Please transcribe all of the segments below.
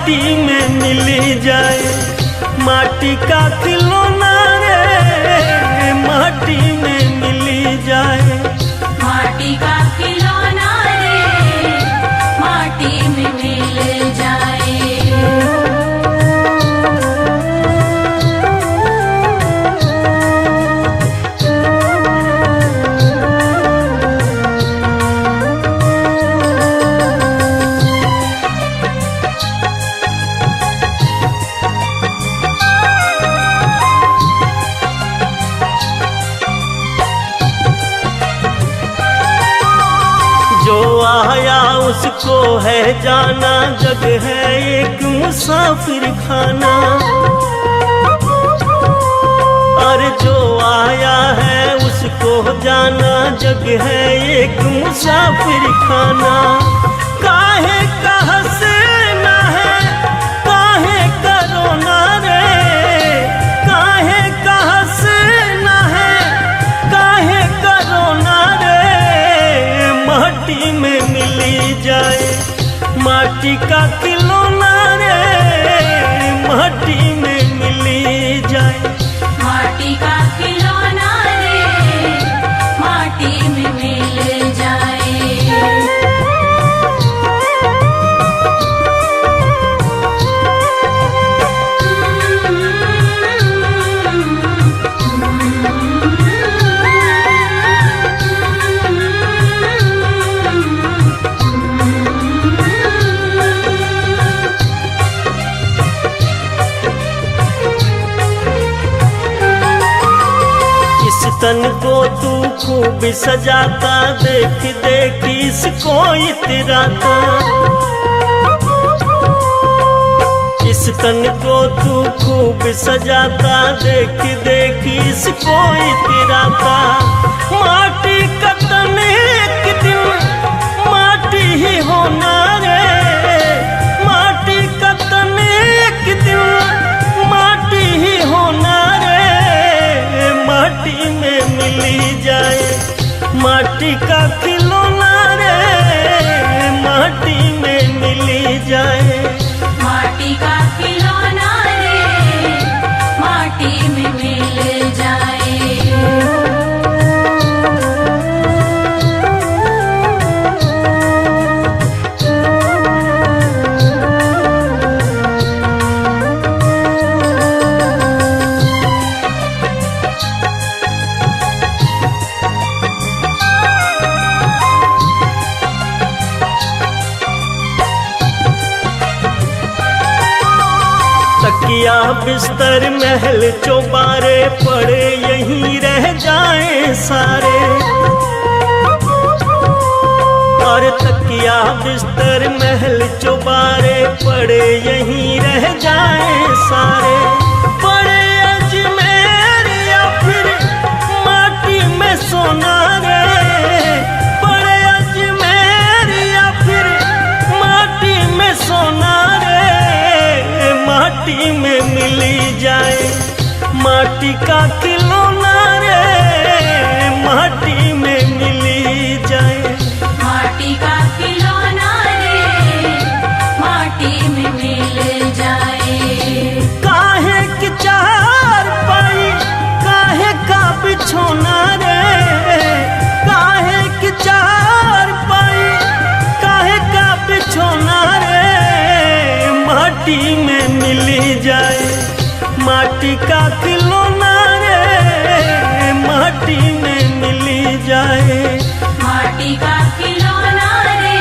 माटी में मिल जाए। माटी का खिलौना रे माटी में मिल जाए। माटी का खिलौना रे माटी में मिल जाए। जो आया उसको है जाना, जग है एक मुसाफिर खाना। अरे जो आया है उसको जाना, जग है एक मुसाफिर खाना। काहे का हंसना है काहे का रोना रे, काहे का हंसना है काहे का रोना रे। माटी में मिली जाए। माटी का खिलौना रे माटी में मिली जाए। माटी का खिलौना रे माटी में मिल जाए। तन को तू खूब सजाता, देख देख इसको इतराता। इस तन को तू खूब सजाता, देख देख इसको इतराता। माटी का तन एक दिन माटी ही होना रे, माटी का तन एक दिन माटी ही होना रे। माटी में मिली जाए। माटी का खिलौना रे माटी में मिली जाए। माटी का खिलौना रे माटी में मिल जाए। तकिया बिस्तर महल चौबारे पड़े यहीं रह जाए सारे। और तकिया बिस्तर महल चौबारे पड़े यहीं रह जाए सारे। पड़े अजमेर या फिर माटी में सोना रे, पड़े अजमेर या फिर माटी में सोना रे। माटी में मिली जाए। माटी का खिलौना रे माटी में मिली जाए। माटी का खिलौना रे माटी में मिल जाए। काहे की चार पाई काहे का बिछोना रे, काहे की चार पाई काहे का बिछोना रे। माटी में मिली जाए। माटी का खिलौना रे माटी में मिली जाए। माटी का खिलौना रे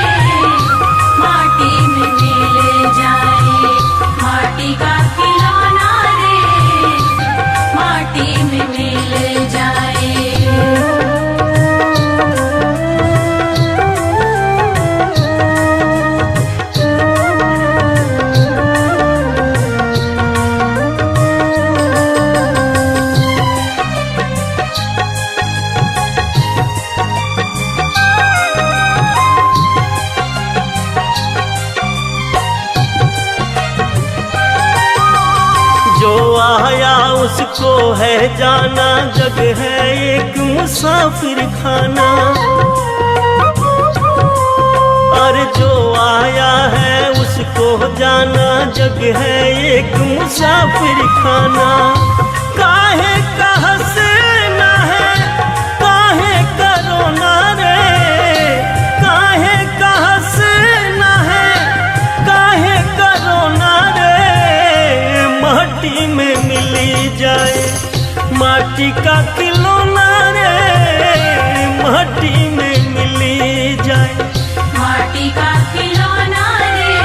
माटी में मिल जाए। माटी का खिलौना रे माटी में मिल जाए। जो आया उसको है जाना, जग है एक मुसाफिर खाना। और जो आया है उसको जाना, जग है एक मुसाफिर खाना। काहे का हंसना है काहे का रोना रे, काहे का हंसना है काहे का रोना रे। माटी में मिली जाए माटी का खिलौना रे, माटी में मिली जाए माटी का खिलौना रे,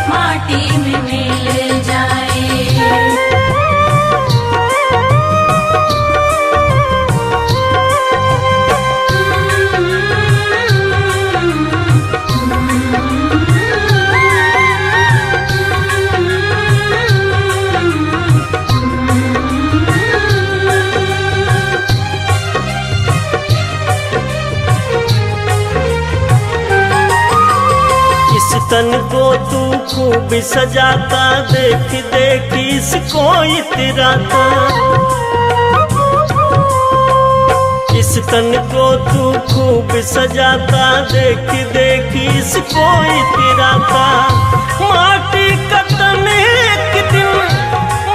माटी में मिल जाए। तन को तू खूब सजाता, देख देख इसको इतराता। इस तन को तू खूब सजाता, देख देख इसको इतराता। माटी का तन एक दिन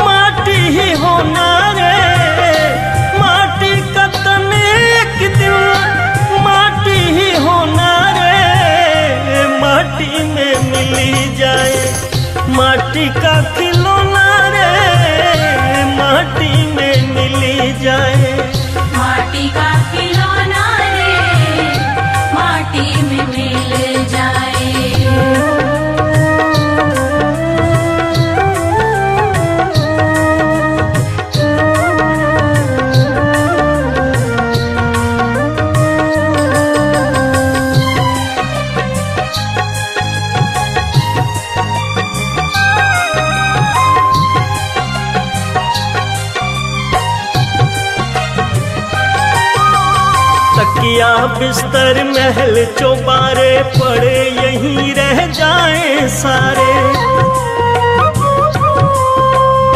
माटी ही होना रे, माटी का तन एक दिन माटी ही होना रे। माटी में मिली जाए माटी का खिलौना रे, माटी में मिली जाए माटी का खिलौना रे, माटी में मिल जाए। तकिया बिस्तर महल चौबारे पड़े यहीं रह जाए सारे।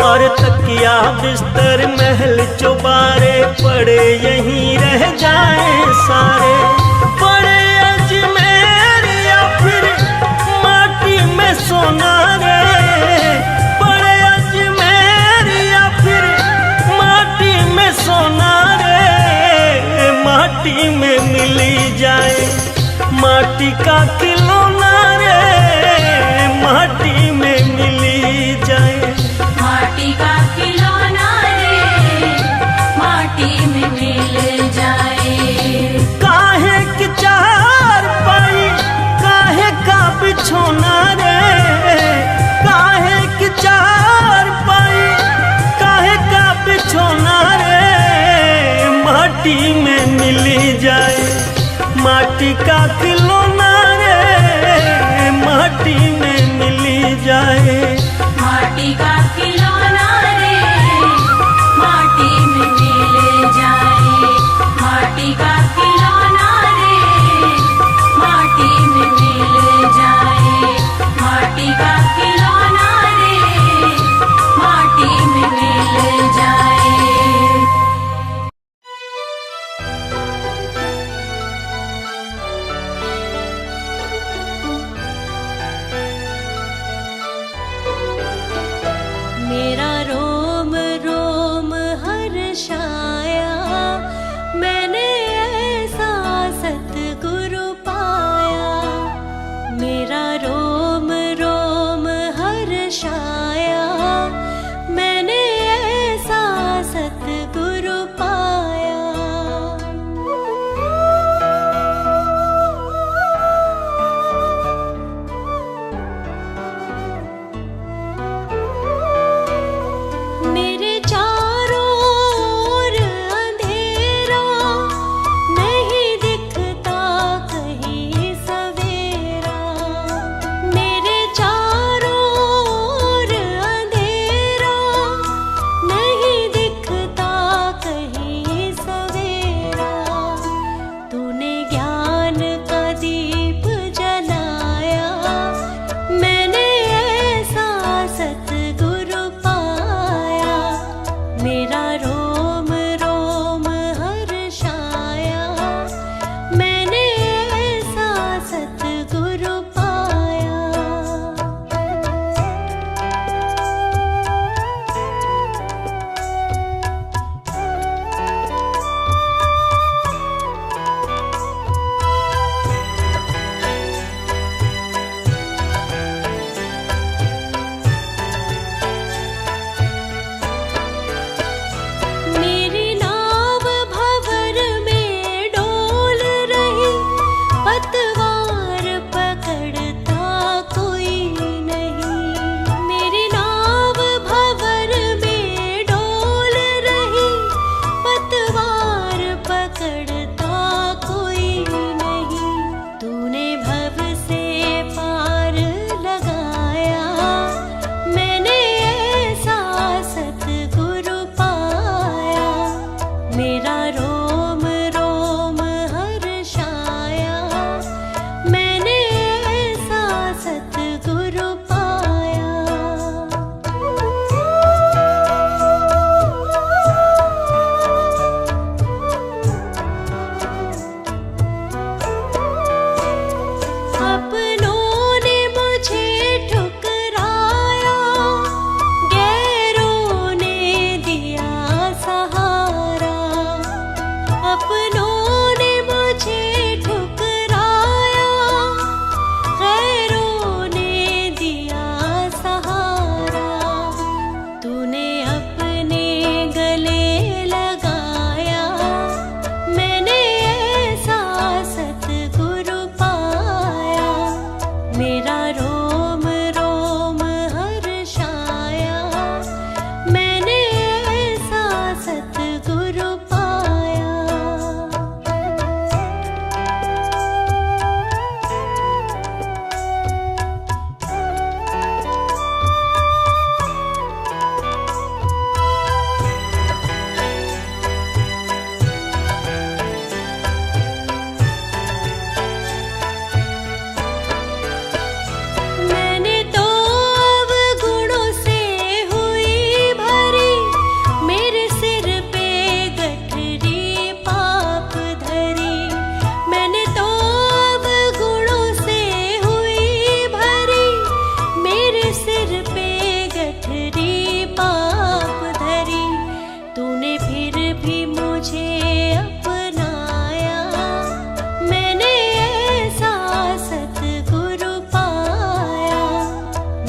और तकिया बिस्तर महल चौबारे पड़े यहीं रह जाए सारे। पड़े अजमेर या फिर माटी में सोना रे, पड़े अजमेर या फिर माटी में सोना रे। माटी में मिली जाए माटी का खिलौना रे, माटी में मिली जाए माटी का खिलौना रे, माटी में मिल जाए। काहे की चार पाई काहे का बिछोना रे, काहे की चार पाई काहे का बिछोना रे। माटी में मिली जाए माटी का खिलौना रे, माटी में मिली जाए माटी का खिलौना रे, माटी में मिल जाए। माटी का खिलौना रे, माटी में मिल जाए। माटी का खिलौना रे, माटी में मिल जाए।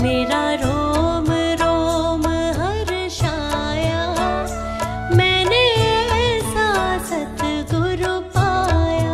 मेरा रोम रोम हर्षाया, मैंने ऐसा सतगुरु पाया।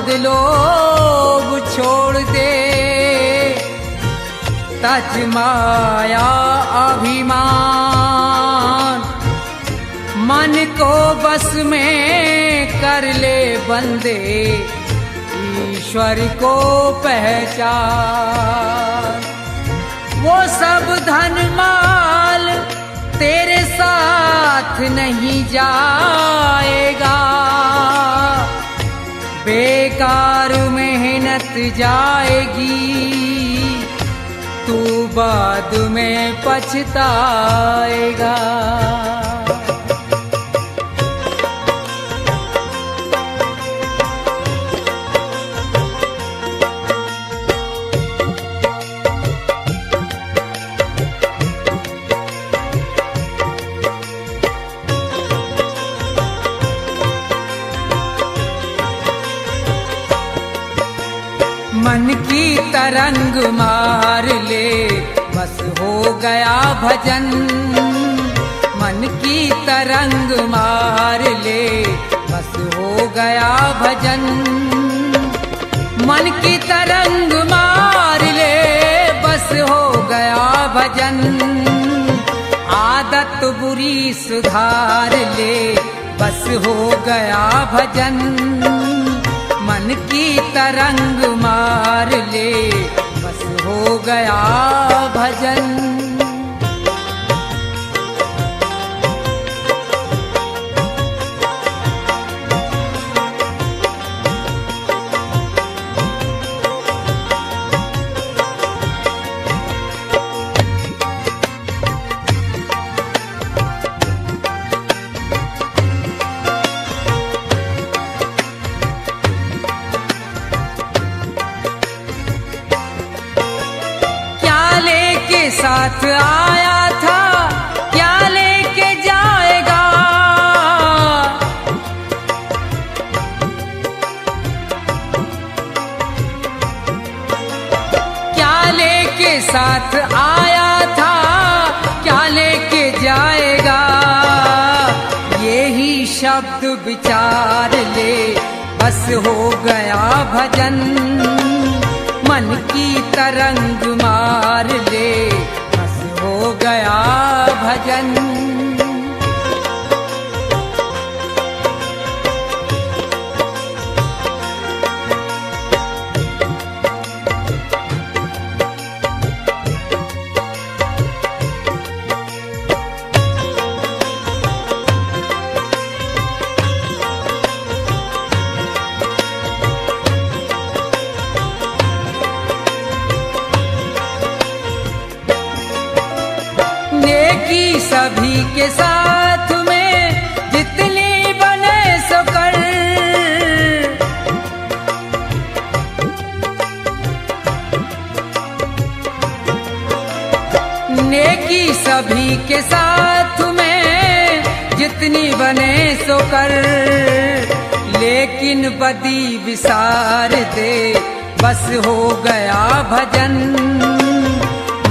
मद लोभ छोड़ दे, तज माया अभिमान, मन को बस में कर ले बंदे, ईश्वर को पहचान। वो सब धन माल तेरे साथ नहीं जाएगा, बेकार मेहनत जाएगी, तू बाद में पछताएगा। मन की तरंग मार ले, बस हो गया भजन। मन की तरंग मार ले, बस हो गया भजन। मन की तरंग मार ले, बस हो गया भजन। आदत बुरी सुधार ले, बस हो गया भजन। मन की तरंग मार ले, बस हो गया भजन। साथ आया था, क्या लेके जाएगा? क्या लेके साथ आया था, क्या लेके जाएगा? यही शब्द विचार ले, बस हो गया भजन। मन की तरंग मार ले, बस हो गया भजन। सभी के साथ में जितनी बने सो कर, नेकी सभी के साथ में जितनी बने सो कर। लेकिन बदी विसार दे, बस हो गया भजन।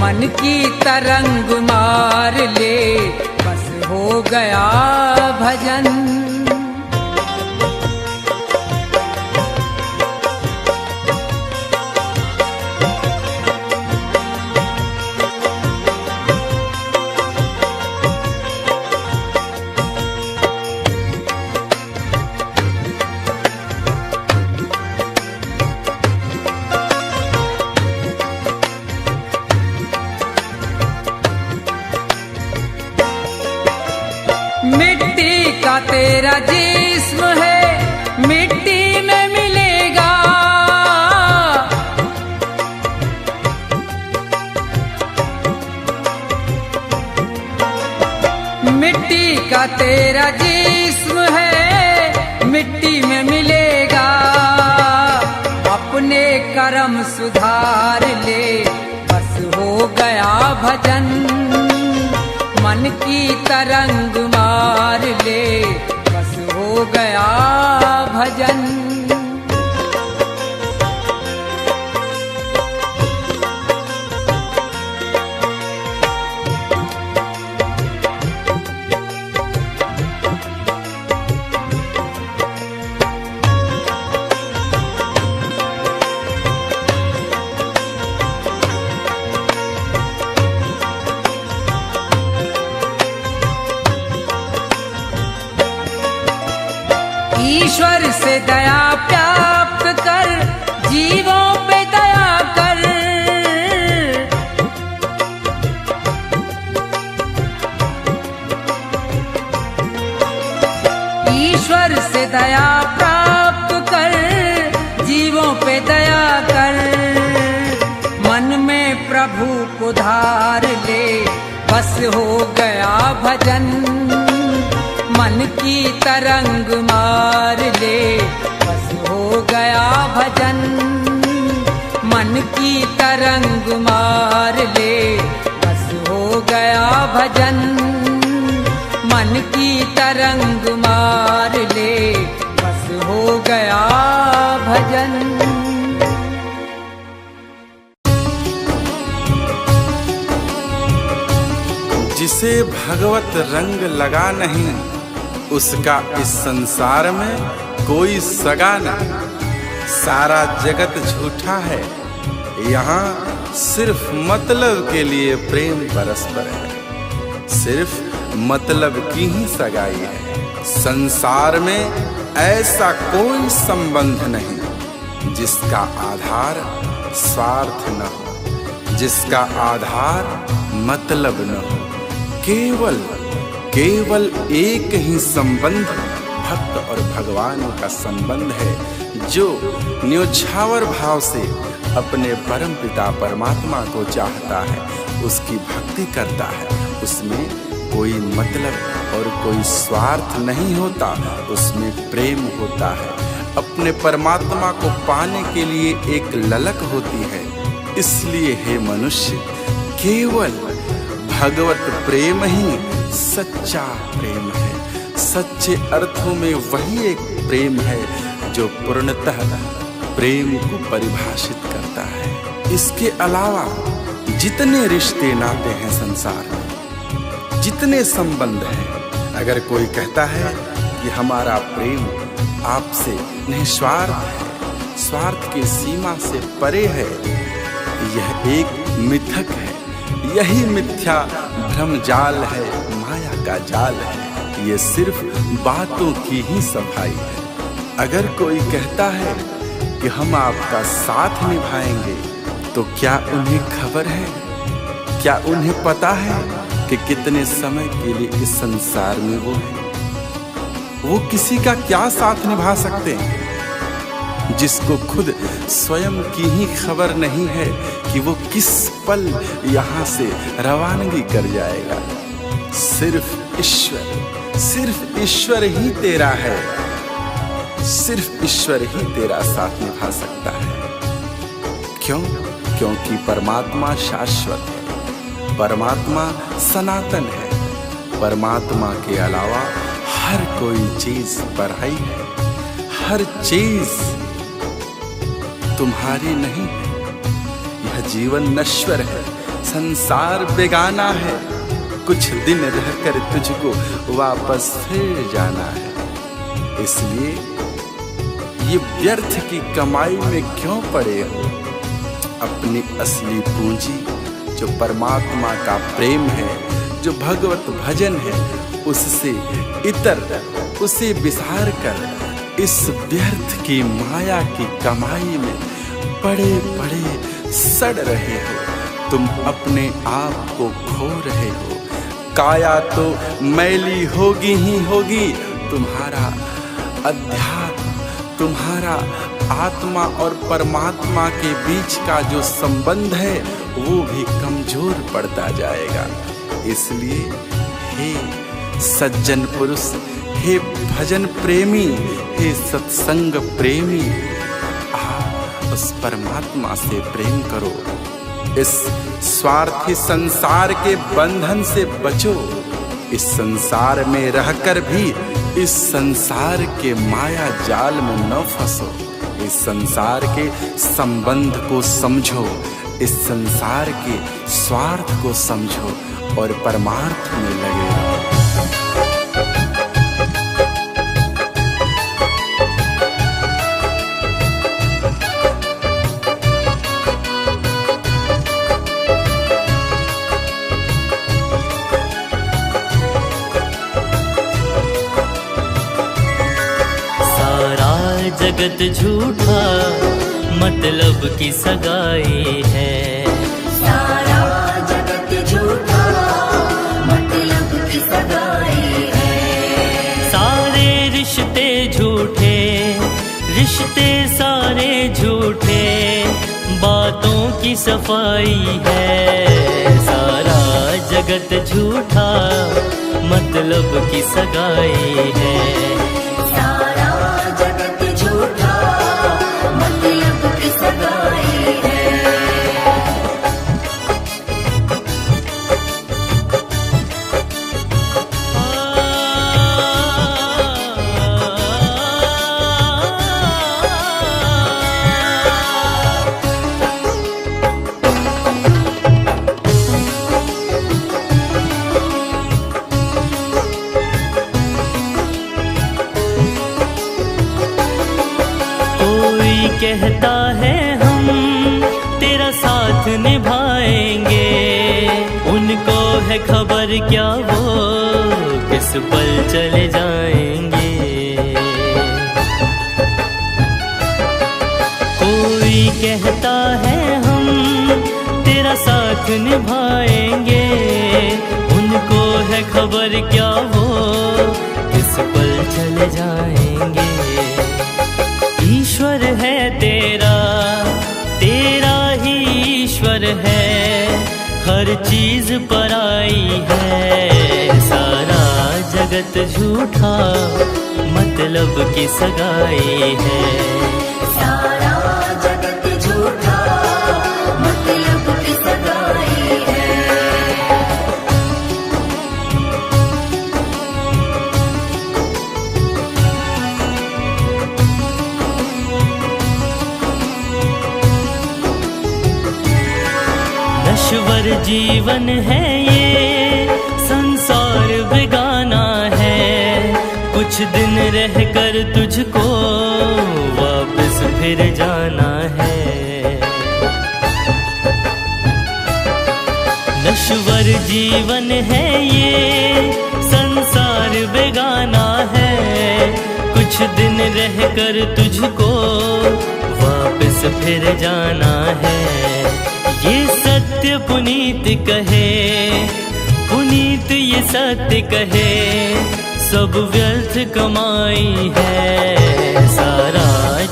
मन की तरंग मार ले, बस हो गया भजन। मिट्टी का तेरा जिस्म है, मिट्टी में मिलेगा। मिट्टी का तेरा जिस्म है, मिट्टी में मिलेगा। अपने कर्म सुधार ले, बस हो गया भजन। मन की तरंग मार ले, बस हो गया भजन। दया प्राप्त कर, जीवों पे दया कर। ईश्वर से दया प्राप्त कर, जीवों पे दया कर। मन में प्रभु को धार ले, बस हो गया भजन। मन की तरंग मार ले, बस हो गया भजन। मन की तरंग मार ले, बस हो गया भजन। मन की तरंग मार ले, बस हो गया भजन। जिसे भगवत रंग लगा नहीं, उसका इस संसार में कोई सगा नहीं। सारा जगत झूठा है, यहाँ सिर्फ मतलब के लिए प्रेम परस्पर है। सिर्फ मतलब की ही सगाई है। संसार में ऐसा कोई संबंध नहीं जिसका आधार स्वार्थ न हो, जिसका आधार मतलब न हो। केवल एक ही संबंध भक्त और भगवान का संबंध है, जो न्योछावर भाव से अपने परम पिता परमात्मा को चाहता है, उसकी भक्ति करता है। उसमें कोई मतलब और कोई स्वार्थ नहीं होता, उसमें प्रेम होता है। अपने परमात्मा को पाने के लिए एक ललक होती है। इसलिए हे मनुष्य, केवल भगवत प्रेम ही सच्चा प्रेम है। सच्चे अर्थों में वही एक प्रेम है जो पूर्णतः प्रेम को परिभाषित करता है। इसके अलावा जितने रिश्ते नाते हैं संसार में, जितने संबंध हैं, अगर कोई कहता है कि हमारा प्रेम आपसे निस्वार्थ है, स्वार्थ की सीमा से परे है, यह एक मिथक है। यही मिथ्या भ्रम जाल है, माया का जाल है। ये सिर्फ बातों की ही सफाई है। अगर कोई कहता है कि हम आपका साथ निभाएंगे, तो क्या उन्हें खबर है, क्या उन्हें पता है कि कितने समय के लिए इस संसार में वो है? वो किसी का क्या साथ निभा सकते हैं, जिसको खुद स्वयं की ही खबर नहीं है कि वो किस पल यहाँ से रवानगी कर जाएगा। सिर्फ ईश्वर ही तेरा है। सिर्फ ईश्वर ही तेरा साथ निभा सकता है। क्यों? क्योंकि परमात्मा शाश्वत है, परमात्मा सनातन है। परमात्मा के अलावा हर कोई चीज पराई है। हर चीज तुम्हारी नहीं है। यह जीवन नश्वर है, संसार बेगाना है। कुछ दिन रहकर तुझको वापस फिर जाना है। इसलिए ये व्यर्थ की कमाई में क्यों पड़े हो? अपनी असली पूंजी जो परमात्मा का प्रेम है, जो भगवत भजन है, उससे इतर उसे विसार कर इस व्यर्थ की माया की कमाई में पड़े पड़े सड़ रहे हो। तुम अपने आप को खो रहे हो। काया तो मैली होगी ही होगी। तुम्हारा अध्यात्म, तुम्हारा आत्मा और परमात्मा के बीच का जो संबंध है, वो भी कमजोर पड़ता जाएगा। इसलिए हे सज्जन पुरुष, हे भजन प्रेमी, हे सत्संग प्रेमी, आप उस परमात्मा से प्रेम करो। इस स्वार्थी संसार के बंधन से बचो। इस संसार में रहकर भी इस संसार के माया जाल में न फंसो। इस संसार के संबंध को समझो, इस संसार के स्वार्थ को समझो और परमार्थ में लगे रहो। जगत झूठा, मतलब की सगाई है। सारा जगत झूठा, मतलब की सगाई है। सारे रिश्ते झूठे, रिश्ते सारे झूठे, बातों की सफाई है। सारा जगत झूठा, मतलब की सगाई है। सारा जगत झूठा, मतलब की सगाई है। कहता है हम तेरा साथ निभाएंगे, उनको है खबर क्या वो किस पल चले जाएंगे। कोई कहता है हम तेरा साथ निभाएंगे, उनको है खबर क्या वो किस पल चले जाएंगे। ईश्वर है तेरा, तेरा ही ईश्वर है, हर चीज पराई है। सारा जगत झूठा, मतलब की सगाई है। सारा जगत झूठा, मतलब की सगाई है। नश्वर जीवन है ये, संसार बेगाना है, कुछ दिन रहकर तुझको वापस फिर जाना है। नश्वर जीवन है ये, संसार बेगाना है, कुछ दिन रहकर तुझको वापस फिर जाना है। ये सत्य पुनीत कहे, पुनीत ये सत्य कहे, सब व्यर्थ कमाई है। सारा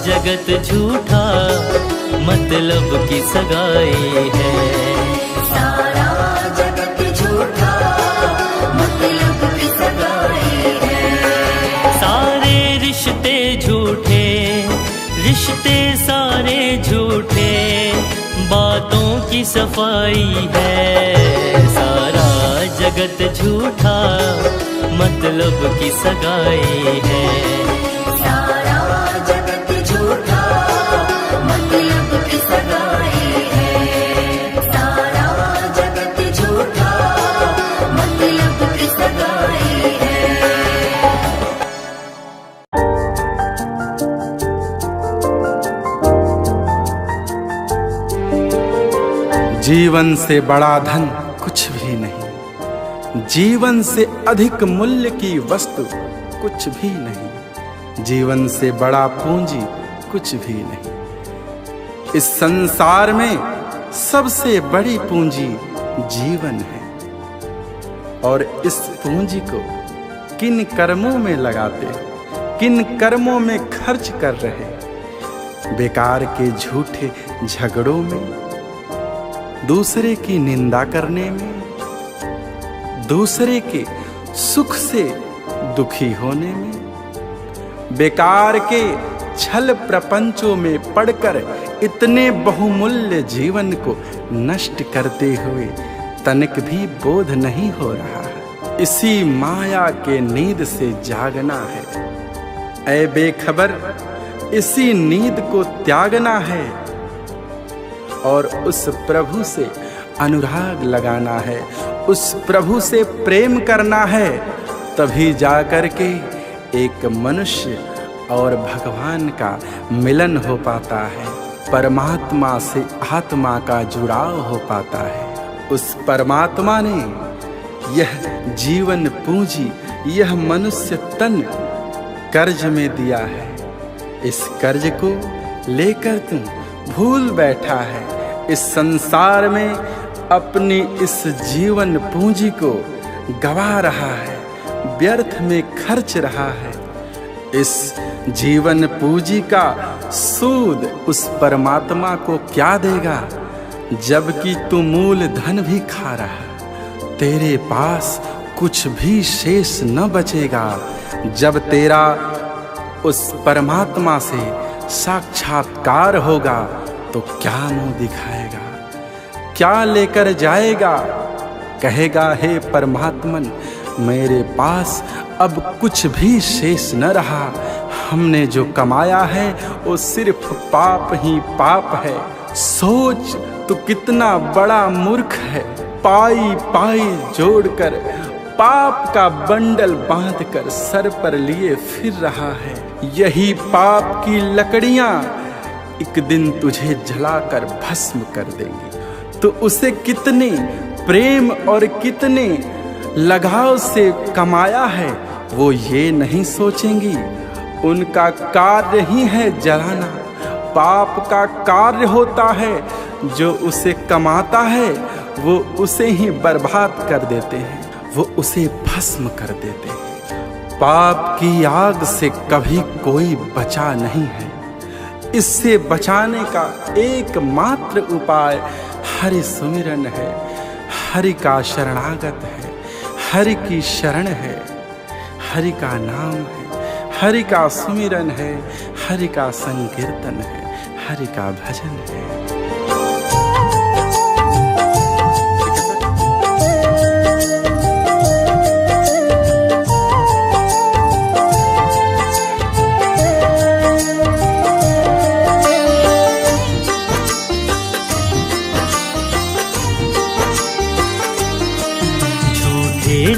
जगत झूठा, मतलब की सगाई है। सारा जगत झूठा, मतलब की सगाई है। सारे रिश्ते झूठे, रिश्ते सारे झूठे, बातों की सफाई है। सारा जगत झूठा, मतलब की सगाई है। सारा जगत झूठा, मतलब की सगाई है। सारा जगत झूठा, मतलब की सगाई है। जीवन से बड़ा धन कुछ भी नहीं, जीवन से अधिक मूल्य की वस्तु कुछ भी नहीं, जीवन से बड़ा पूंजी कुछ भी नहीं। इस संसार में सबसे बड़ी पूंजी जीवन है, और इस पूंजी को किन कर्मों में लगाते, किन कर्मों में खर्च कर रहे। बेकार के झूठे झगड़ों में, दूसरे की निंदा करने में, दूसरे के सुख से दुखी होने में, बेकार के छल प्रपंचों में पड़कर इतने बहुमूल्य जीवन को नष्ट करते हुए तनिक भी बोध नहीं हो रहा है। इसी माया के नींद से जागना है। ऐ बेखबर, इसी नींद को त्यागना है और उस प्रभु से अनुराग लगाना है, उस प्रभु से प्रेम करना है। तभी जाकर के एक मनुष्य और भगवान का मिलन हो पाता है, परमात्मा से आत्मा का जुड़ाव हो पाता है। उस परमात्मा ने यह जीवन पूंजी, यह मनुष्य तन कर्ज में दिया है, इस कर्ज को लेकर तू भूल बैठा है। इस संसार में अपनी इस जीवन पूंजी को गवा रहा है, व्यर्थ में खर्च रहा है। इस जीवन पूंजी का सूद उस परमात्मा को क्या देगा, जबकि तू मूल धन भी खा रहा। तेरे पास कुछ भी शेष न बचेगा। जब तेरा उस परमात्मा से साक्षात्कार होगा तो क्या मुंह दिखाएगा, क्या लेकर जाएगा? कहेगा, हे परमात्मन, मेरे पास अब कुछ भी शेष न रहा। हमने जो कमाया है वो सिर्फ पाप ही पाप है। सोच तू कितना बड़ा मूर्ख है। पाई पाई जोड़कर पाप का बंडल बांधकर सर पर लिए फिर रहा है। यही पाप की लकड़ियां एक दिन तुझे जलाकर भस्म कर देंगी। तो उसे कितने प्रेम और कितने लगाव से कमाया है वो ये नहीं सोचेंगी। उनका कार्य ही है जलाना। पाप का कार्य होता है, जो उसे कमाता है वो उसे ही बर्बाद कर देते हैं, वो उसे भस्म कर देते हैं। पाप की आग से कभी कोई बचा नहीं है। इससे बचाने का एकमात्र उपाय हरि सुमिरन है, हरि का शरणागत है, हरि की शरण है, हरि का नाम है, हरि का सुमिरन है, हरि का संकीर्तन है, हरि का भजन है।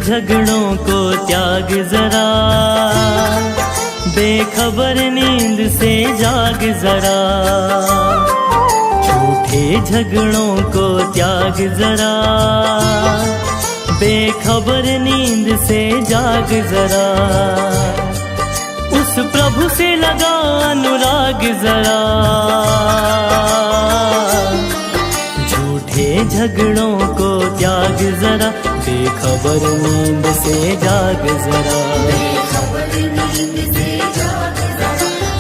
झगड़ों को त्याग जरा, बेखबर नींद से जाग जरा। झूठे झगड़ों को त्याग जरा, बेखबर नींद से जाग जरा। उस प्रभु से लगा अनुराग जरा। झूठे झगड़ों को त्याग जरा, बेखबर नींद से जाग जरा। बेखबर नींद से जाग जरा,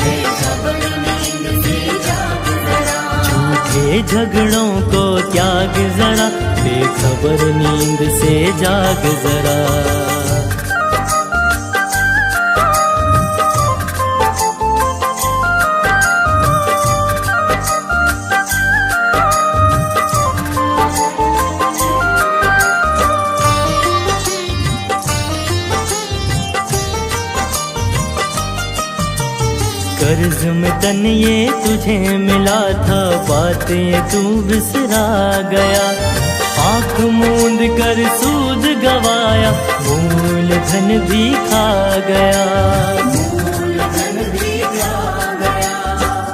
बेखबर नींद से जाग जरा। झूठे झगड़ों को त्याग जरा, बेखबर नींद से जाग जरा। कर्ज में तन ये तुझे मिला था, बातें तू बिसरा गया। आँख मूंद कर सूद गवाया, मूल धन भी खा गया। मूल धन भी खा गया।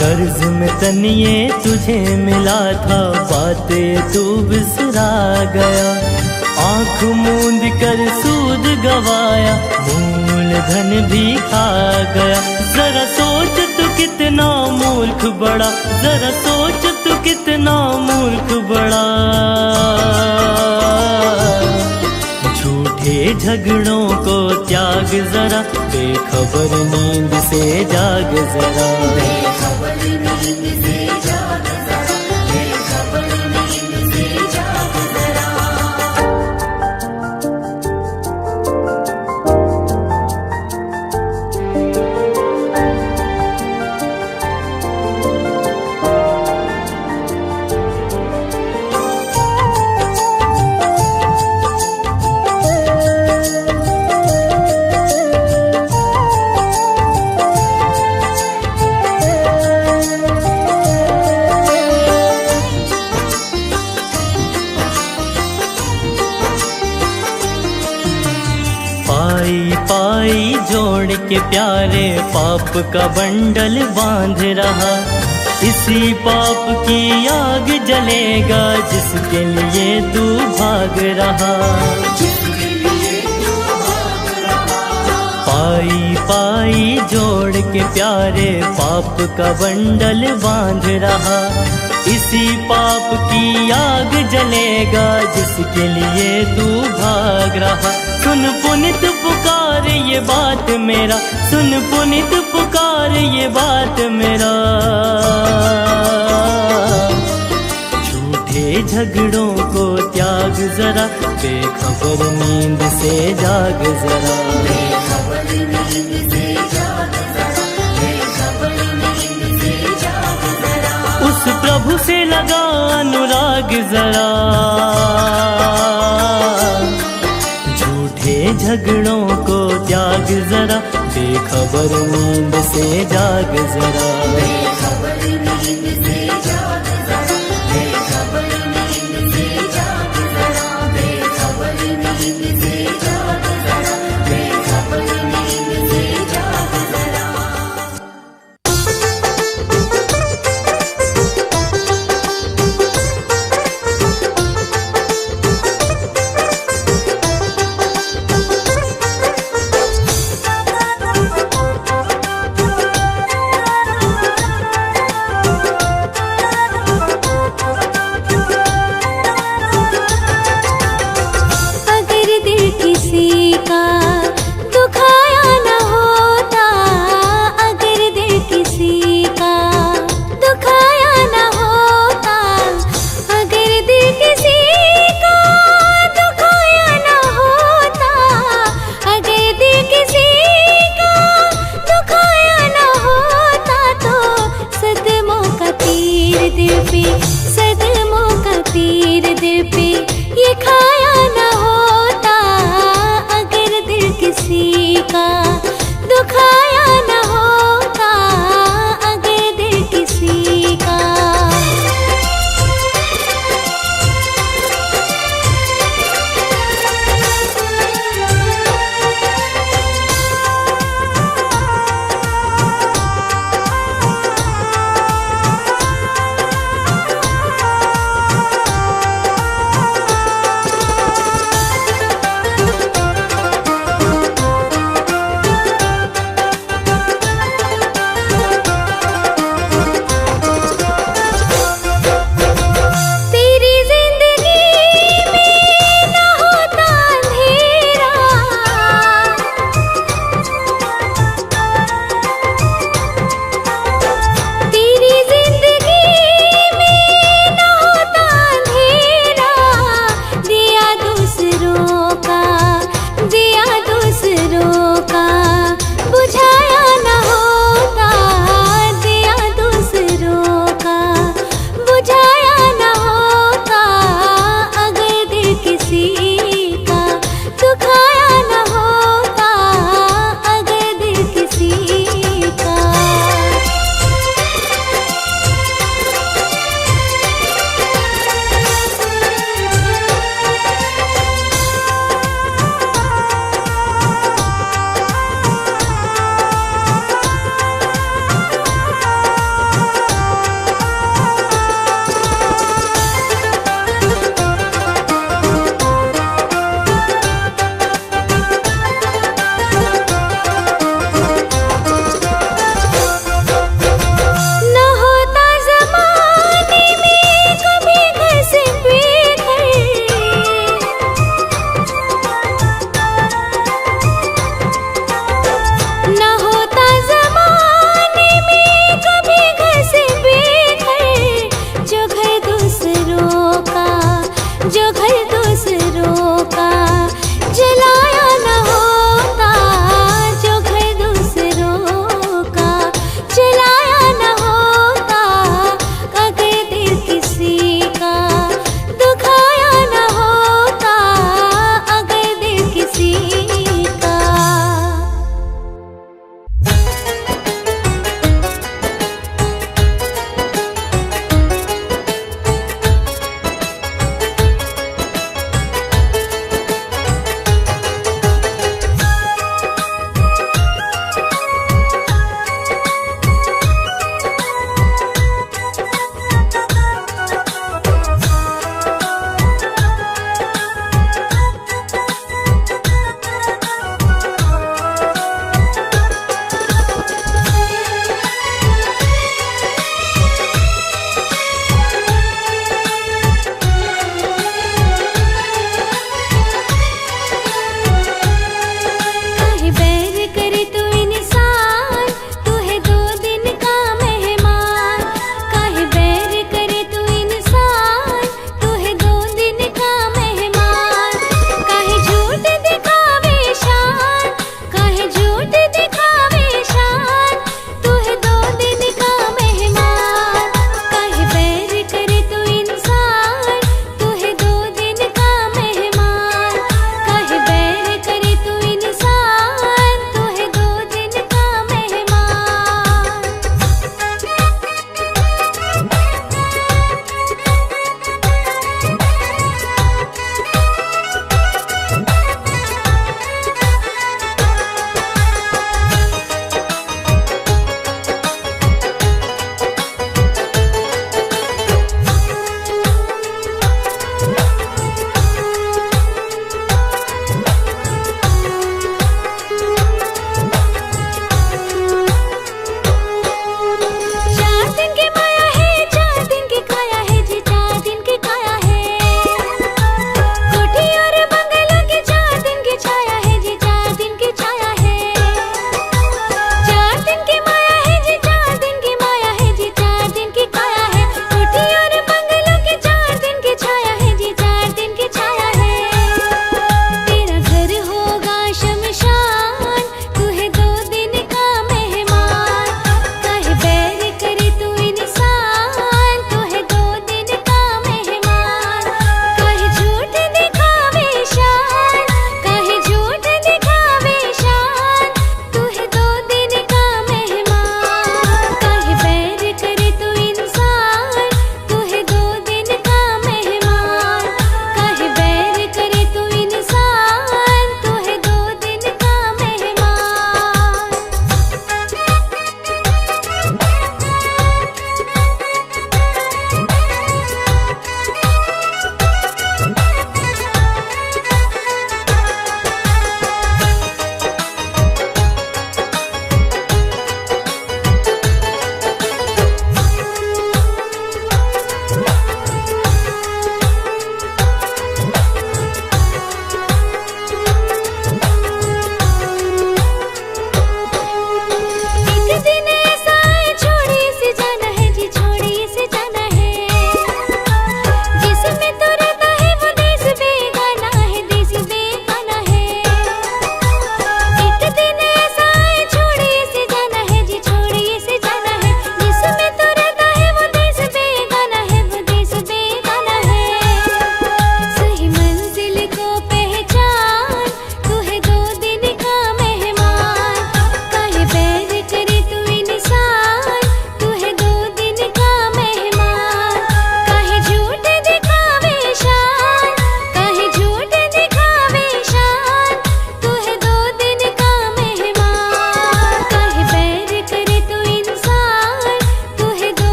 कर्ज में तन ये तुझे मिला था, बातें तू बिसरा गया। आँख मूंद कर सूद गवाया, मूल धन भी खा गया। जरा सोच तू कितना मूर्ख बड़ा, जरा सोच तू कितना मूर्ख बड़ा। झूठे झगड़ों को त्याग जरा, बेखबर नींद से जाग जरा। बेखबर नींद से जाग जरा, बेखबर नींद से जाग जरा। पाई जोड़ के प्यारे पाप का बंडल बांध रहा। इसी पाप की आग जलेगा, जिसके लिए तू भाग रहा। पाई पाई जोड़ के प्यारे पाप का बंडल बांध रहा। इसी पाप की आग जलेगा जिसके लिए तू भाग रहा। सुन पुनित पुकार ये बात मेरा, सुन पुनित पुकार ये बात मेरा। झूठे झगड़ों को त्याग जरा, बेखबर नींद से जाग जरा। बेखबर नींद से जाग जरा, बेखबर नींद से जाग जरा। उस प्रभु से लगा अनुराग जरा। झूठे झगड़ों को त्याग जरा, बेखबर नींद से जाग जरा। बेखबर नींद से जाग जरा, बेखबर नींद से जाग जरा, बेखबर नींद से जाग जरा, बेखबर नींद से जाग जरा।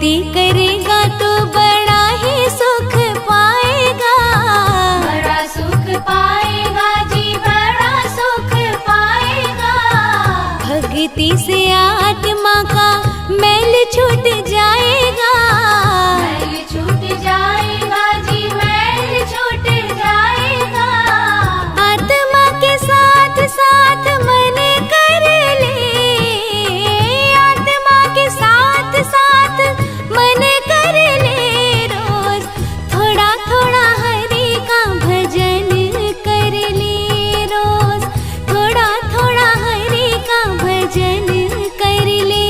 भक्ति करेगा तो बड़ा ही सुख पाएगा। बड़ा सुख पाएगा जी, बड़ा सुख पाएगा। भक्ति से आत्मा का मैल छूट जाएगा। मैल छूट जाएगा जी, मैल छूट जाएगा। आत्मा के साथ साथ मन कर ले, आत्मा के साथ साथ मन कर ले। रोज थोड़ा थोड़ा हरि का भजन कर ले, रोज थोड़ा थोड़ा हरि का भजन कर ले।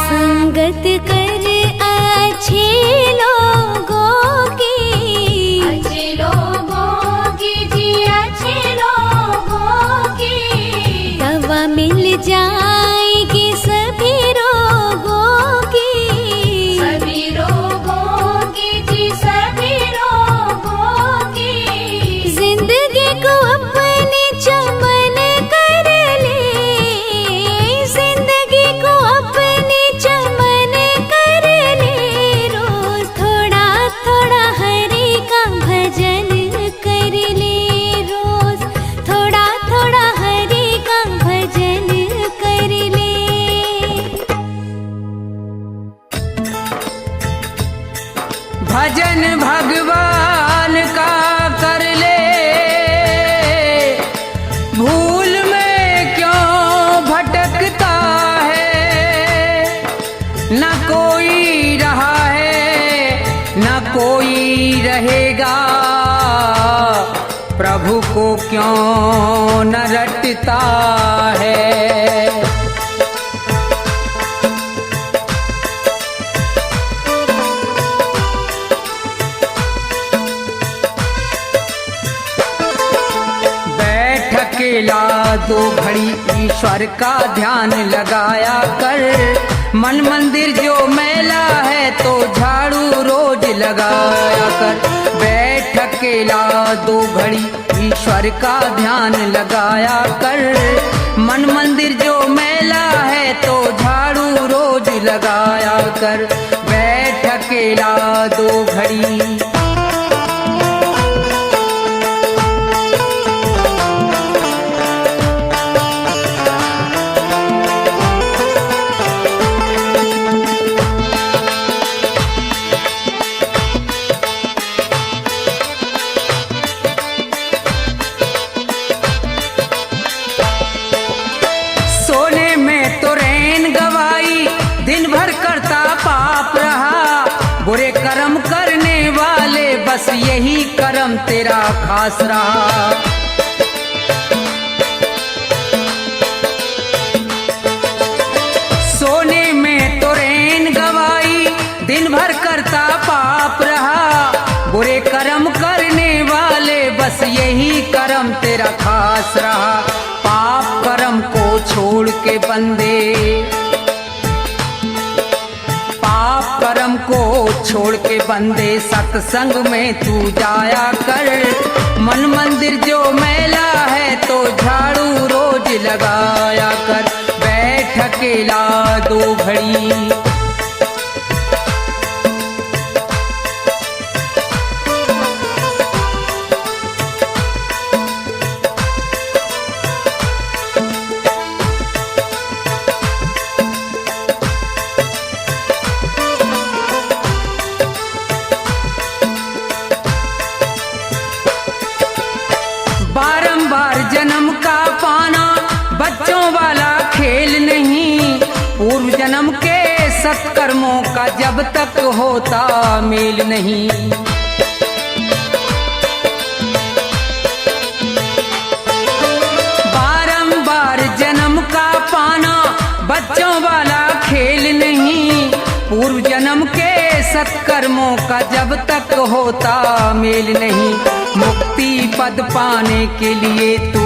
संगत कर अच्छे लोगों की, अच्छे लोगों की जी, अच्छे लोगों की। दवा मिल जाएगी सभी रोगों की। सभी रोगों की जी, सभी रोगों की। जिंदगी को अपने चमन कर ले, जिंदगी को अपने चमन कर ले। रोज थोड़ा थोड़ा हरि का भजन कर ले, रोज थोड़ा थोड़ा हरि का भजन कर ले। भजन भगवान का कर ले, भूल में क्यों भटकता है। न कोई रहा है न कोई रहेगा, प्रभु को क्यों न रटता है। बैठ अकेला दो घड़ी ईश्वर का ध्यान लगाया कर। मन मंदिर जो मैला है तो झाड़ू रोज लगाया कर। बैठ अकेला दो घड़ी ईश्वर का ध्यान लगाया कर। मन मंदिर जो मैला है तो झाड़ू रोज लगाया कर। बैठ अकेला दो घड़ी। बुरे कर्म करने वाले बस यही कर्म तेरा खास रहा। सोने में तो रैन गवाई, दिन भर करता पाप रहा। बुरे कर्म करने वाले बस यही कर्म तेरा खास रहा। पाप कर्म को छोड़ के बंदे, कर्म को छोड़ के बंदे सत्संग में तू जाया कर। मन मंदिर जो मैला है तो झाड़ू रोज लगाया कर। बैठ अकेला दो घड़ी। जन्म का पाना बच्चों वाला खेल नहीं। पूर्व जन्म के सत्कर्मों का जब तक होता मेल नहीं। बारंबार जन्म का पाना सत्कर्मों का जब तक होता मेल नहीं, मुक्ति पद पाने के लिए तू,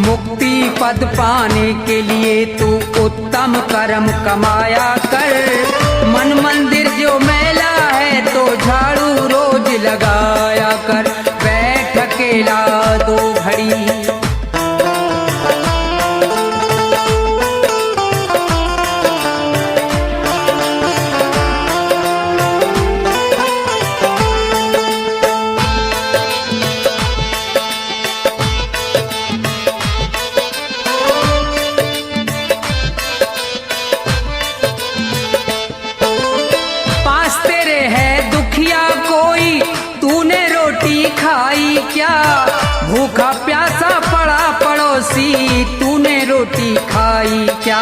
मुक्ति पद पाने के लिए तू उत्तम कर्म कमाया कर। मन मंदिर जो मैला है तो झाड़ू रोज लगाया कर। बैठ अकेला 2 घड़ी, क्या भूखा प्यासा पड़ा पड़ोसी, तूने रोटी खाई क्या।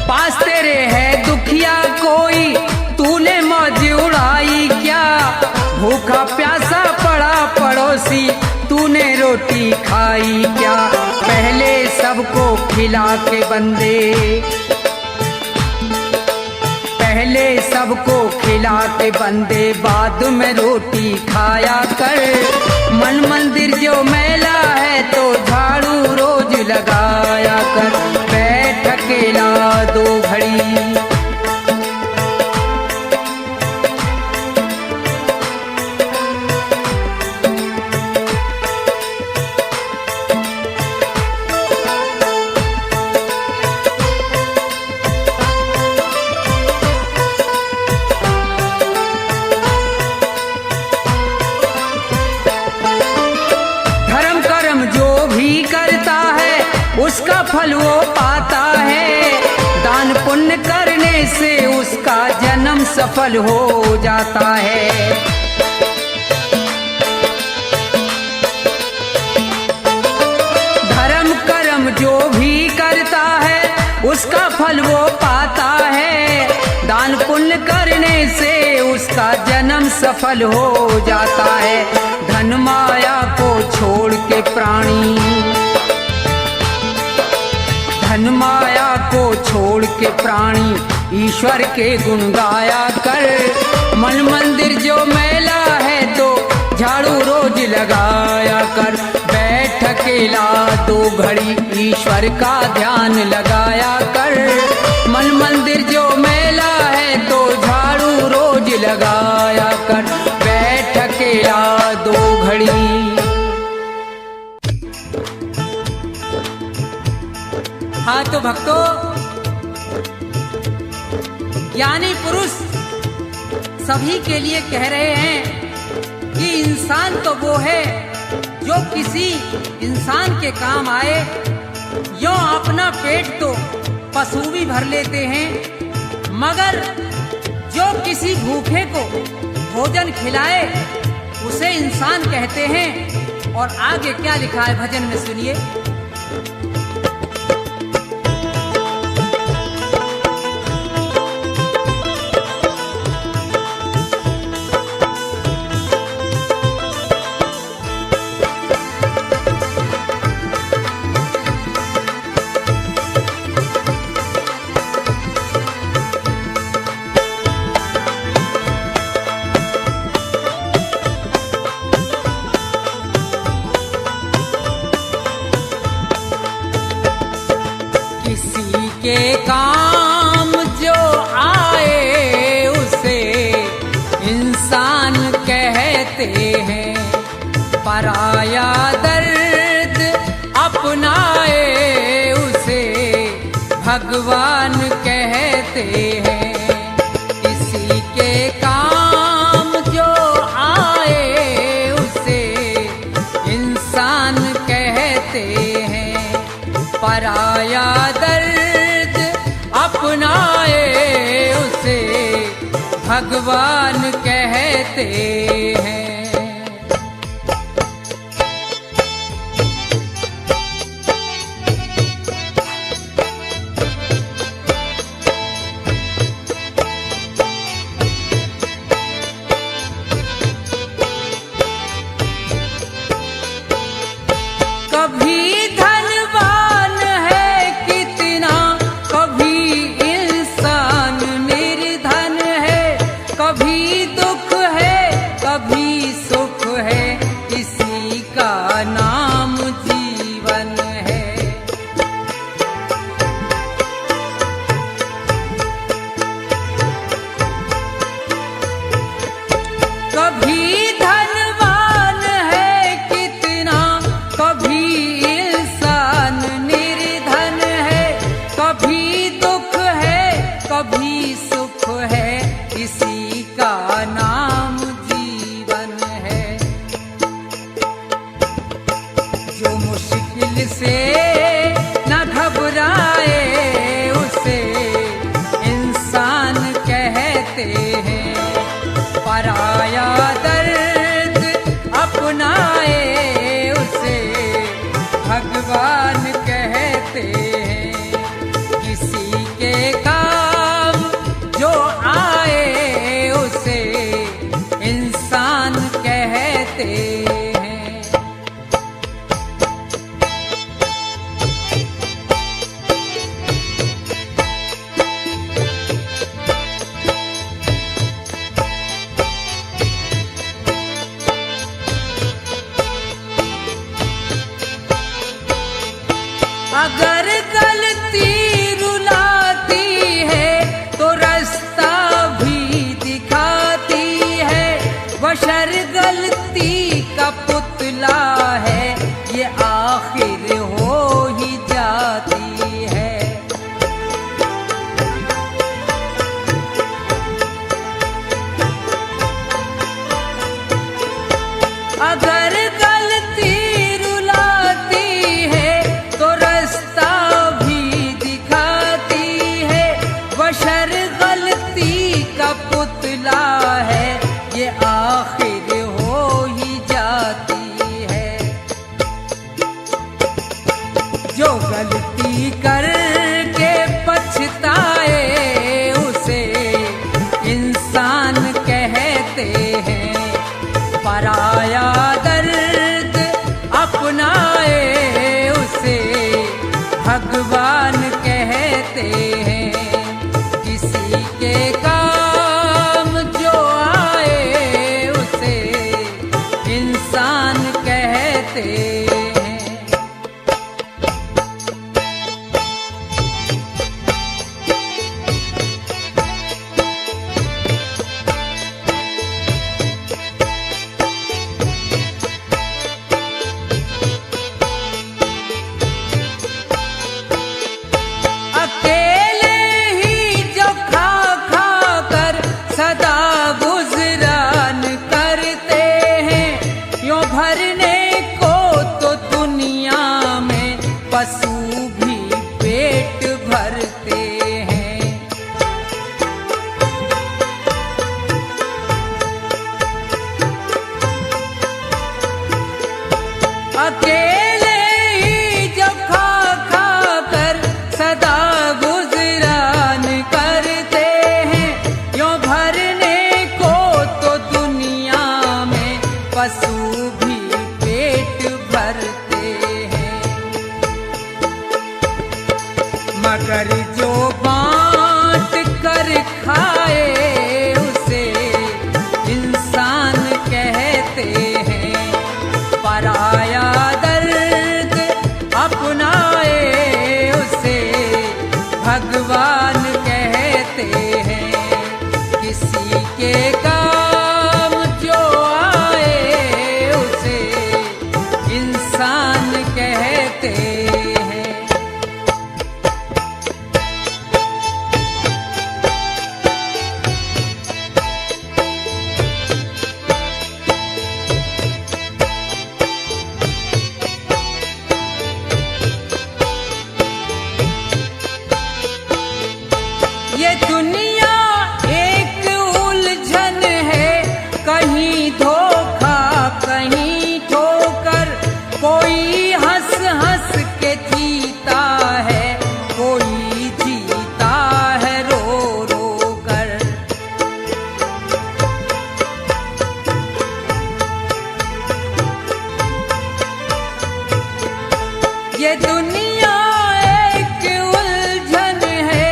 पास तेरे है दुखिया कोई, तूने मौज उड़ाई क्या। भूखा प्यासा पड़ा पड़ोसी, तूने रोटी खाई क्या। पहले सबको खिला के बंदे, पहले सबको खिलाते बंदे, बाद में रोटी खाया कर। मन मंदिर जो मैला है तो झाड़ू रोज लगाया कर। बैठ अकेला 2 घड़ी, उसका फल वो पाता है। दान पुण्य करने से उसका जन्म सफल हो जाता है। धर्म कर्म जो भी करता है उसका फल वो पाता है। दान पुण्य करने से उसका जन्म सफल हो जाता है। धन माया को छोड़ के प्राणी, धन माया को छोड़ के प्राणी ईश्वर के गुण गाया कर। मन मंदिर जो मैला है तो झाड़ू रोज लगाया कर। बैठ अकेला 2 घड़ी ईश्वर का ध्यान लगाया कर। मन मंदिर जो मैला है तो झाड़ू रोज लगाया कर। बैठ अकेला 2 घड़ी। हाँ तो भक्तों, ज्ञानी पुरुष सभी के लिए कह रहे हैं कि इंसान तो वो है जो किसी इंसान के काम आए। यों अपना पेट तो पशु भी भर लेते हैं, मगर जो किसी भूखे को भोजन खिलाए उसे इंसान कहते हैं। और आगे क्या लिखा है भजन में सुनिए। के काम जो आए उसे इंसान कहते हैं। पराया दर्द अपनाए उसे भगवान कहते हैं। किसी के काम जो आए उसे इंसान कहते हैं। पराया दर्द अपनाए उसे भगवान कहते हैं। कभी धर्म गलती रुलाती है तो रास्ता भी दिखाती है, बशर गलती का पुतला है, ये आखिर हो ही जाती है। अगर गलती रुलाती है तो रास्ता भी दिखाती है, बशर गलती का पुतला है, ये आखिर हो ही जाती है। जो गलती करके पछताए उसे इंसान कहते हैं, पराया दर्द अपनाए उसे भगवान कहते हैं। किसी के काम जो आए उसे इंसान कहते हैं। अकेले ही जो खा खा कर सदा गुजरान करते हैं, यूं भरने को तो दुनिया में पशु भी पेट भरते हैं। अकेले ही जो खा खा कर सदा गुजरान करते हैं, यूं भरने को तो दुनिया में पशु भी पेट भरते हैं। मगर जो बांट कर खाए उसे इंसान कहते हैं, पराया दर्द अपनाए उसे भगवान कहते हैं। किसी के काम जो आए उसे इंसान कहते हैं। ये दुनिया एक उलझन है, कहीं धोखा कहीं ठोकर, कोई हंस हंस के जीता है, कोई जीता है रो रो कर। ये दुनिया एक उलझन है,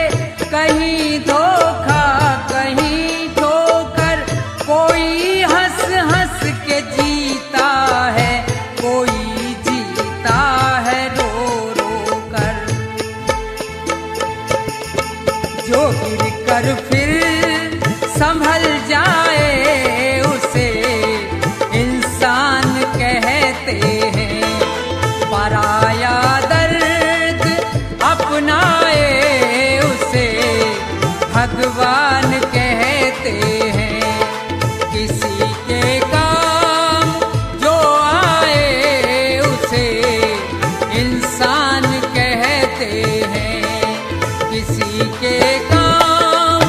कहीं धोखा कहीं ठोकर, कोई हंस हंस के जीता है, कोई जीता है रो रो कर। जो गिर कर फिर संभल जाए उसे इंसान कहते हैं, पराया दर्द अपनाए उसे भगवान कहते हैं। किसी के काम जो आए उसे इंसान कहते हैं, किसी के काम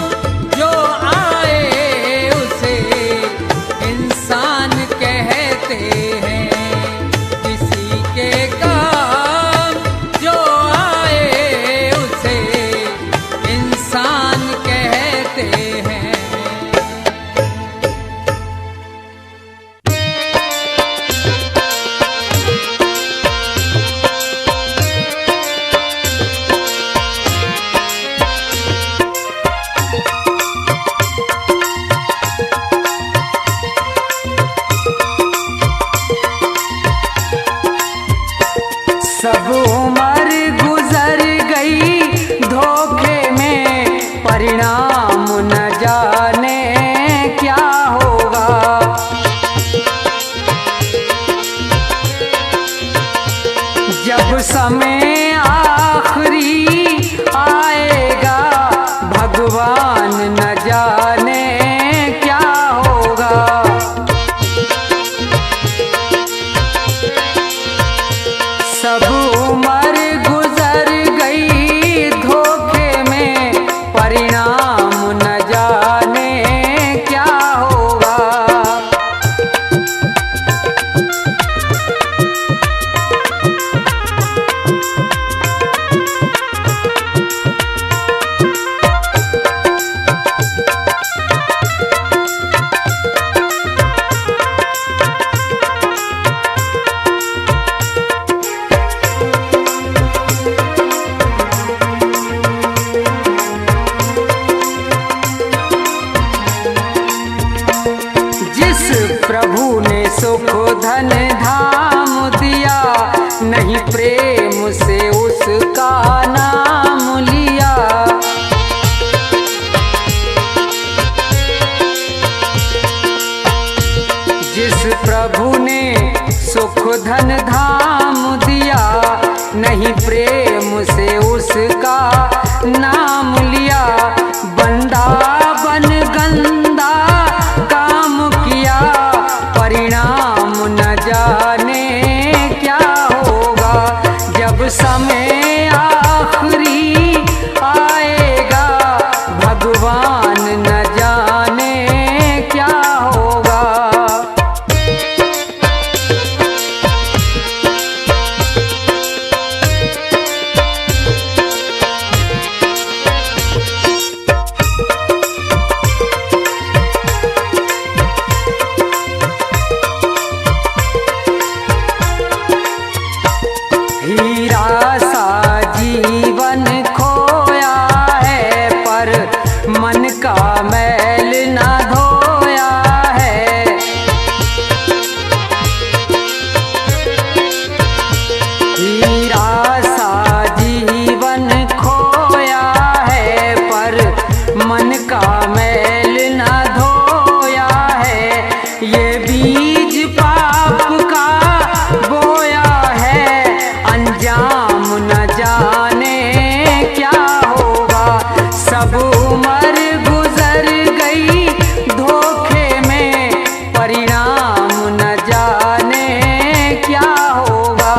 उसका नाम लिया, बंदा बन गंदा काम किया, परिणाम न जाने क्या होगा। जब समय आखिरी आएगा, भगवान न जाने क्या होगा। हीरा सा जीवन खोया है, पर मन का मैल न धोया है। हीरा सा जीवन खोया है, पर मन का मैल न धोया है। ये बीज पाप का बोया है, अंजाम न जाने क्या होगा। सब उम्र गुजर गई धोखे में, परिणाम न जाने क्या होगा।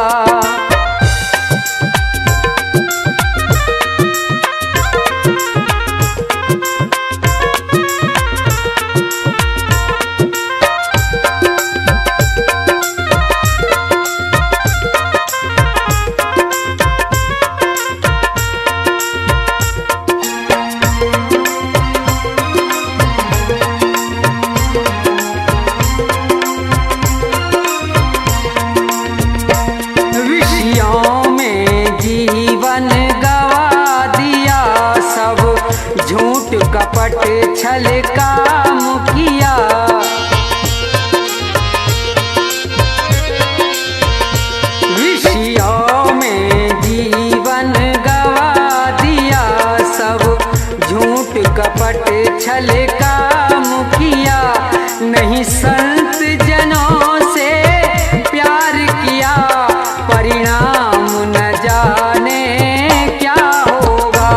विषयों में जीवन गवा दिया, सब झूठ कपट छल काम किया। विषयों में जीवन गवा दिया, सब झूठ कपट छल काम किया। नहीं संत जनों से प्यार किया, परिणाम न जाने क्या होगा।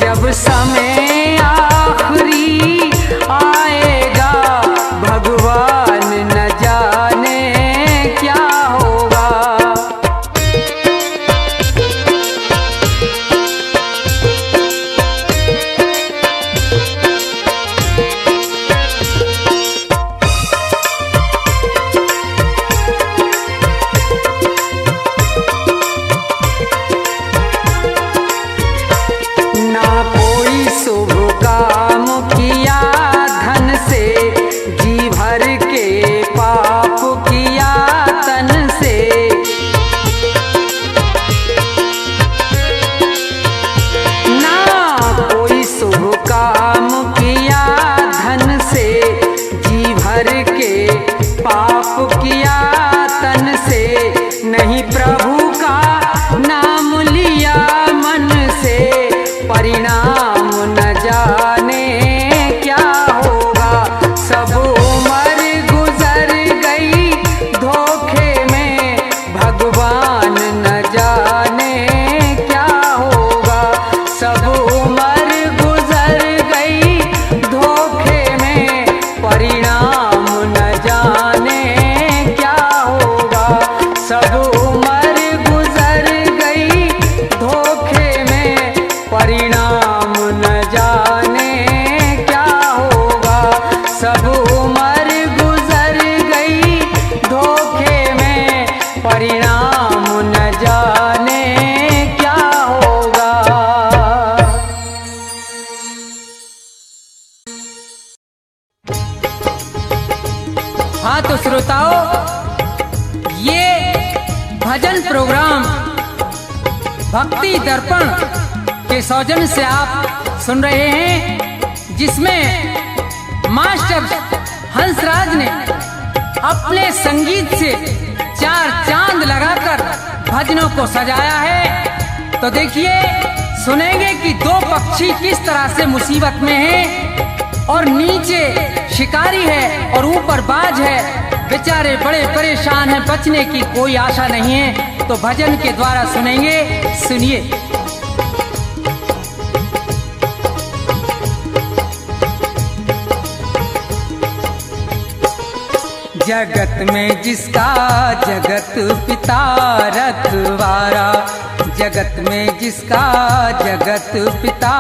जब समय आखिरी आएगा, भगवान न जाने क्या होगा। ना कोई शुभ काम किया धन से, जी भर के पाप किया तन से। ना कोई शुभ काम किया धन से, जी भर के पाप किया तन से। नहीं प्रभु का नाम लिया मन से, परिणाम न जाने क्या होगा। सब उम्र गुजर गई धोखे में, भगवान न जाने क्या होगा। सब उम्र गुजर गई धोखे में, परिणाम न जाने क्या होगा। सब उम्र गुजर गई धोखे में, परिणाम न जाने क्या होगा। सब उम्र गुजर गई धोखे में, परिणाम न जाने क्या होगा। हाँ तो श्रोताओ, ये भजन प्रोग्राम भक्ति दर्पण के सौजन्य से आप सुन रहे हैं, जिसमें मास्टर हंसराज ने अपने संगीत से चार चांद लगाकर भजनों को सजाया है। तो देखिए, सुनेंगे कि दो पक्षी किस तरह से मुसीबत में हैं और नीचे शिकारी है और ऊपर बाज है, बेचारे बड़े परेशान हैं, बचने की कोई आशा नहीं है। तो भजन के द्वारा सुनेंगे, सुनिए। जगत में जिसका जगत पिता रखवारा, जगत में जिसका जगत पिता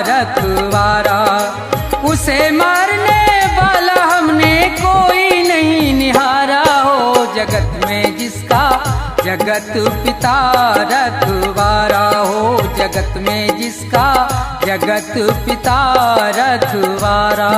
रखवारा, उसे मारने वाला हमने कोई नहीं निहारा हो। जगत में जिसका जगत पिता रखवारा हो, जगत में जिसका जगत पिता रखवारा।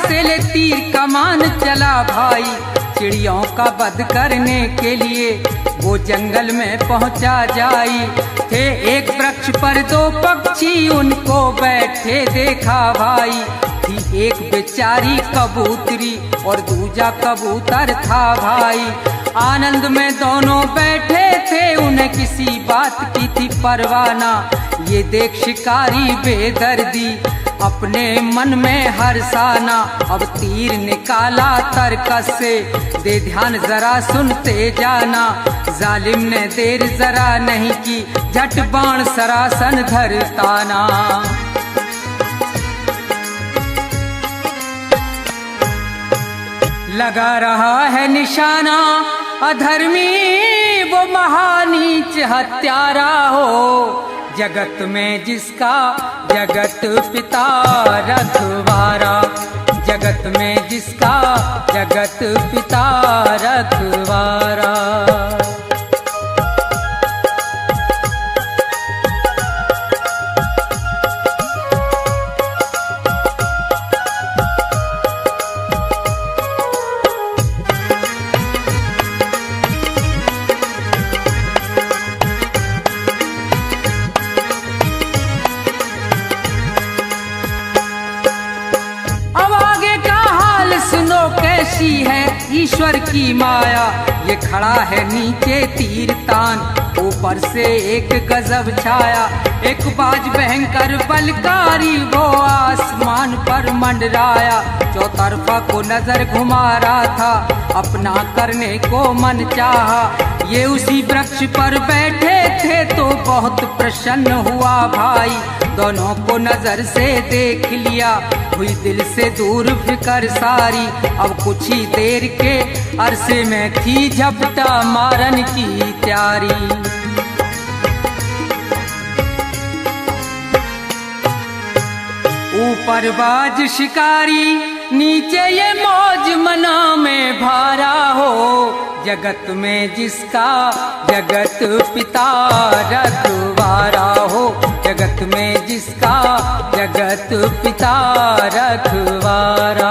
से ले तीर कमान चला भाई, चिड़ियों का वध करने के लिए वो जंगल में पहुंचा जाई। थे एक वृक्ष पर दो पक्षी उनको बैठे देखा भाई, थी एक बेचारी कबूतरी और दूजा कबूतर था भाई। आनंद में दोनों बैठे थे, उन्हें किसी बात की थी परवाना। ये देख शिकारी बेदर्दी अपने मन में हर्षाना, अब तीर निकाला तरकस से, दे ध्यान जरा सुनते जाना। जालिम ने देर जरा नहीं की, झट बाण सरासन धरताना। लगा रहा है निशाना अधर्मी वो महानीच हत्यारा हो। जगत में जिसका जगत पिता रखवारा, जगत में जिसका जगत पिता रखवारा। कैसी है ईश्वर की माया, ये खड़ा है नीचे तीर तान, ऊपर से एक गजब छाया। एक बाज भयंकर बलकारी वो आसमान पर मंडराया, चौतरफा को नजर घुमा रहा था, अपना करने को मन चाहा। ये उसी वृक्ष पर बैठे थे तो बहुत प्रसन्न हुआ भाई, दोनों को नजर से देख लिया, हुई दिल से दूर फिकर सारी। अब कुछ ही देर के अरसे में थी झपटा मारन की तैयारी। ऊपर बाज शिकारी, नीचे ये मौज मना में भारा हो। जगत में जिसका जगत पिता रखवारा हो, जगत में जिसका जगत पिता रखवारा।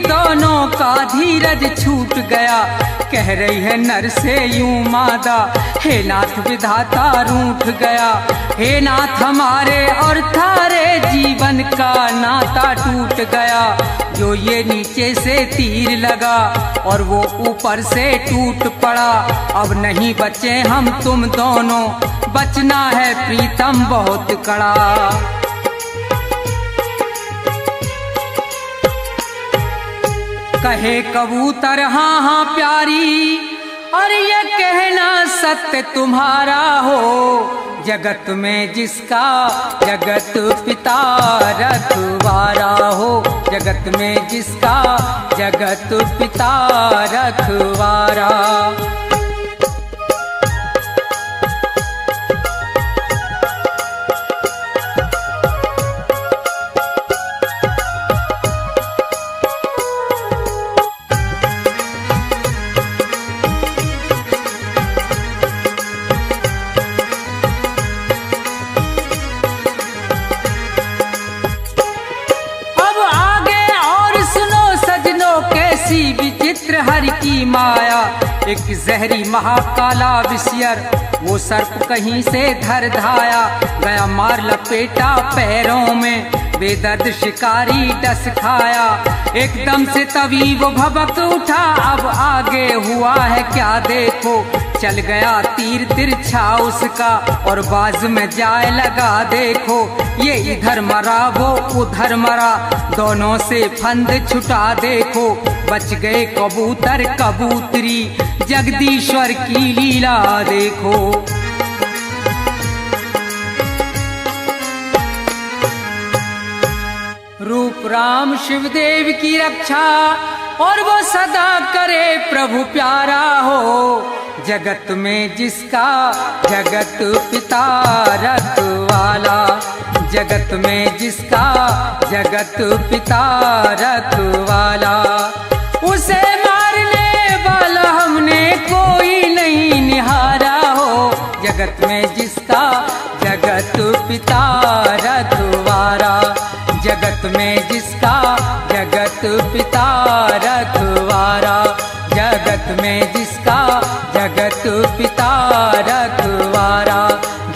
दोनों का धीरज छूट गया, कह रही है नर से यूं मादा, हे नाथ विधाता रूठ गया। हे नाथ हमारे और थारे जीवन का नाता टूट गया, जो ये नीचे से तीर लगा और वो ऊपर से टूट पड़ा। अब नहीं बचे हम तुम दोनों, बचना है प्रीतम बहुत कड़ा। कहे कबूतर हाँ हाँ प्यारी, और ये कहना सत्य तुम्हारा हो। जगत में जिसका जगत पिता रखवारा हो, जगत में जिसका जगत पिता रखवारा। विचित्र हरि की माया। एक जहरी महाकाला विषयर वो सर्प कहीं से धर धाया, गया मार लपेटा पैरों में, बेदर्द शिकारी डस खाया। एकदम से तभी वो भबक उठा, अब आगे हुआ है क्या देखो, चल गया तीर तिरछा उसका और बाज में जाए लगा देखो। ये इधर मरा वो उधर मरा, दोनों से फंद छुटा देखो, बच गए कबूतर कबूतरी, जगदीश्वर की लीला देखो। रूप राम शिव देव की रक्षा और वो सदा करे प्रभु प्यारा हो, जगत में जिसका जगत पिता रखवाला, जगत में जिसका जगत पिता रखवाला। उसे मारने वाला हमने कोई नहीं निहारा हो, जगत में जिसका जगत पिता रखवाला, जगत में जिसका जगत पिता रखवारा, जगत में जिसका जगत पिता रखवारा,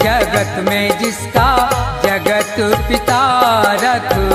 जगत में जिसका जगत पिता रखवारा।